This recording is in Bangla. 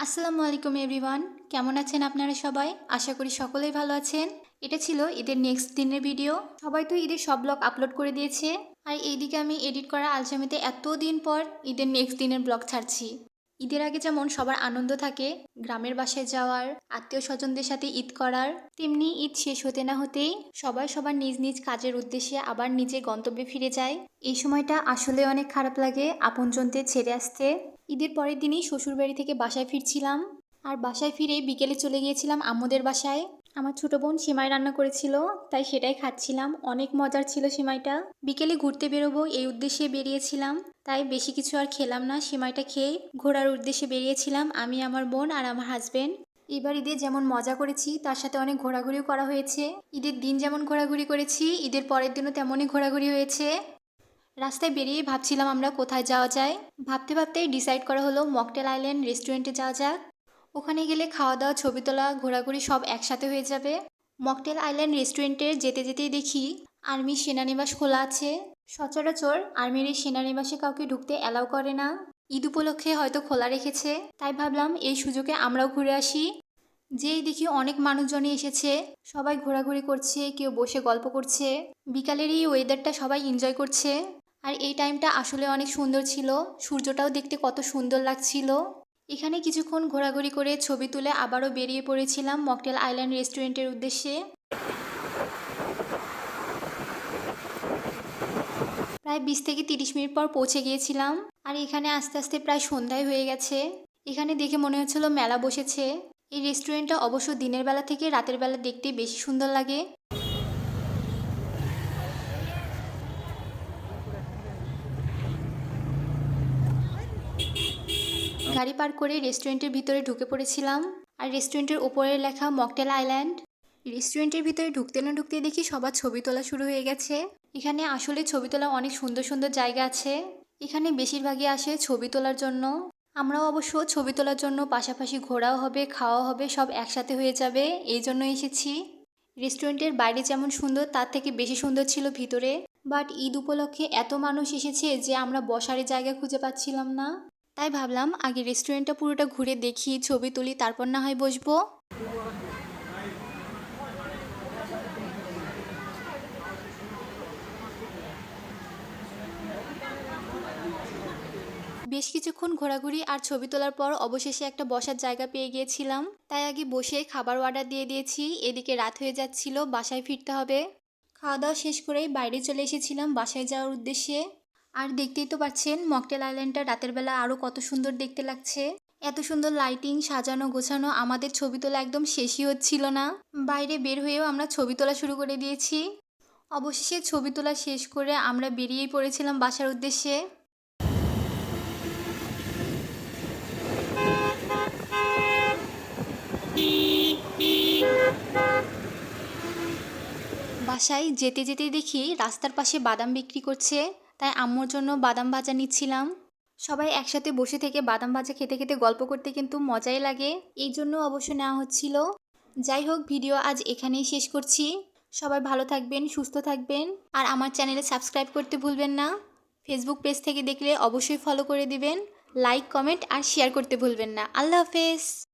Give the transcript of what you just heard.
আসসালামু আলাইকুম এভরিওয়ান, কেমন আছেন আপনারা সবাই? আশা করি সকলেই ভালো আছেন। এটা ছিল ঈদের নেক্সট দিনের ভিডিও। সবাই তো ঈদের সব ব্লগ আপলোড করে দিয়েছে, আর এইদিকে আমি এডিট করা আলসামিতে এত দিন পর ঈদের নেক্সট দিনের ব্লগ ছাড়ছি। ঈদের আগে যেমন সবার আনন্দ থাকে গ্রামের বাসায় যাওয়ার, আত্মীয় স্বজনদের সাথে ঈদ করার, তেমনি ঈদ শেষ হতে না হতেই সবাই সবার নিজ নিজ কাজের উদ্দেশ্যে আবার নিজের গন্তব্যে ফিরে যায়। এই সময়টা আসলে অনেক খারাপ লাগে আপনজনদের ছেড়ে আসতে। ঈদের পরের দিনই শ্বশুরবাড়ি থেকে বাসায় ফিরছিলাম, আর বাসায় ফিরে বিকেলে চলে গিয়েছিলাম আম্মুদের বাসায়। আমার ছোট বোন সিমাই রান্না করেছিল, তাই সেটাই খাচ্ছিলাম। অনেক মজার ছিল সিমাইটা। বিকেলে ঘুরতে বেরোবো এই উদ্দেশ্যে বেরিয়েছিলাম, তাই বেশি কিছু আর খেলাম না। সিমাইটা খেয়ে ঘোরার উদ্দেশ্যে বেরিয়েছিলাম আমি, আমার বোন আর আমার হাজবেন্ড। এবার ঈদে যেমন মজা করেছি তার সাথে অনেক ঘোরাঘুরিও করা হয়েছে। ঈদের দিন যেমন ঘোরাঘুরি করেছি, ঈদের পরের দিনও তেমনই ঘোরাঘুরি হয়েছে। রাস্তায় বেরিয়ে ভাবছিলাম আমরা কোথায় যাওয়া যায়। ভাবতে ভাবতেই ডিসাইড করা হলো মকটেল আইল্যান্ড রেস্টুরেন্টে যাওয়া যাক। ওখানে গেলে খাওয়া দাওয়া, ছবি তোলা, ঘোরাঘুরি সব একসাথে হয়ে যাবে। মকটেল আইল্যান্ড রেস্টুরেন্টে যেতে যেতেই দেখি আর্মি সেনানিবাস খোলা আছে। সচরাচর আর্মির এই সেনানিবাসে কাউকে ঢুকতে অ্যালাউ করে না। ঈদ উপলক্ষে হয়তো খোলা রেখেছে, তাই ভাবলাম এই সুযোগে আমরাও ঘুরে আসি। যেই দেখি অনেক মানুষজনই এসেছে, সবাই ঘোরাঘুরি করছে, কেউ বসে গল্প করছে। বিকালের এই ওয়েদারটা সবাই এনজয় করছে। আর এই টাইমটা আসলে অনেক সুন্দর ছিল, সূর্যটাও দেখতে কত সুন্দর লাগছিল। এখানে কিছুক্ষণ ঘোরাঘুরি করে ছবি তুলে আবারও বেরিয়ে পড়েছিলাম মকটেল আইল্যান্ড রেস্টুরেন্টের উদ্দেশ্যে। প্রায় 20 থেকে 30 মিনিট পর পৌঁছে গিয়েছিলাম, আর এখানে আস্তে আস্তে প্রায় সন্ধ্যায় হয়ে গেছে। এখানে দেখে মনে হচ্ছিল মেলা বসেছে। এই রেস্টুরেন্টটা অবশ্য দিনের বেলা থেকে রাতের বেলা দেখতে বেশি সুন্দর লাগে। গাড়ি পার্ক করে রেস্টুরেন্টের ভিতরে ঢুকে পড়েছিলাম, আর রেস্টুরেন্টের ওপরে লেখা মকটেল আইল্যান্ড। রেস্টুরেন্টের ভিতরে ঢুকতে না ঢুকতে দেখি সবার ছবি তোলা শুরু হয়ে গেছে। এখানে আসলে ছবি তোলা অনেক সুন্দর সুন্দর জায়গা আছে। এখানে বেশিরভাগই আসে ছবি তোলার জন্য। আমরাও অবশ্য ছবি তোলার জন্য, পাশাপাশি ঘোরাও হবে, খাওয়া হবে, সব একসাথে হয়ে যাবে, এই জন্য এসেছি। রেস্টুরেন্টের বাইরে যেমন সুন্দর তার থেকে বেশি সুন্দর ছিল ভিতরে। বাট ঈদ উপলক্ষে এত মানুষ এসেছে যে আমরা বসার জায়গা খুঁজে পাচ্ছিলাম না। তাই ভাবলাম আগে রেস্টুরেন্টটা পুরোটা ঘুরে দেখি, ছবি তুলি, তারপর না হয় বসবো। বেশ কিছুক্ষণ ঘোরাঘুরি আর ছবি তোলার পর অবশেষে একটা বসার জায়গা পেয়ে গিয়েছিলাম, তাই আগে বসে খাবার অর্ডার দিয়ে দিয়েছি। এদিকে রাত হয়ে যাচ্ছিল, বাসায় ফিরতে হবে। খাওয়া দাওয়া শেষ করেই বাইরে চলে এসেছিলাম বাসায় যাওয়ার উদ্দেশ্যে। আর দেখতেই তো পাচ্ছেন মকটেল আইল্যান্ডটা রাতের বেলা আরও কত সুন্দর দেখতে লাগছে। এত সুন্দর লাইটিং, সাজানো গোছানো, আমাদের ছবি তোলা একদম শেষই হচ্ছিল না। বাইরে বের হয়েও আমরা ছবি তোলা শুরু করে দিয়েছি। অবশেষে ছবি তোলা শেষ করে আমরা বেরিয়েই পড়েছিলাম বাসার উদ্দেশ্যে। বাসায় যেতে যেতেই দেখি রাস্তার পাশে বাদাম বিক্রি করছে, তাই আম্মুর জন্য বাদাম ভাজা নিচ্ছিলাম। সবাই একসাথে বসে থেকে বাদাম ভাজা খেতে খেতে গল্প করতে কিন্তু মজাই লাগে, এই জন্য অবশ্য নেওয়া হচ্ছিল। যাই হোক, ভিডিও আজ এখানেই শেষ করছি। সবাই ভালো থাকবেন, সুস্থ থাকবেন, আর আমার চ্যানেলে সাবস্ক্রাইব করতে ভুলবেন না। ফেসবুক পেজ থেকে দেখলে অবশ্যই ফলো করে দিবেন। লাইক, কমেন্ট আর শেয়ার করতে ভুলবেন না। আল্লাহ হাফেজ।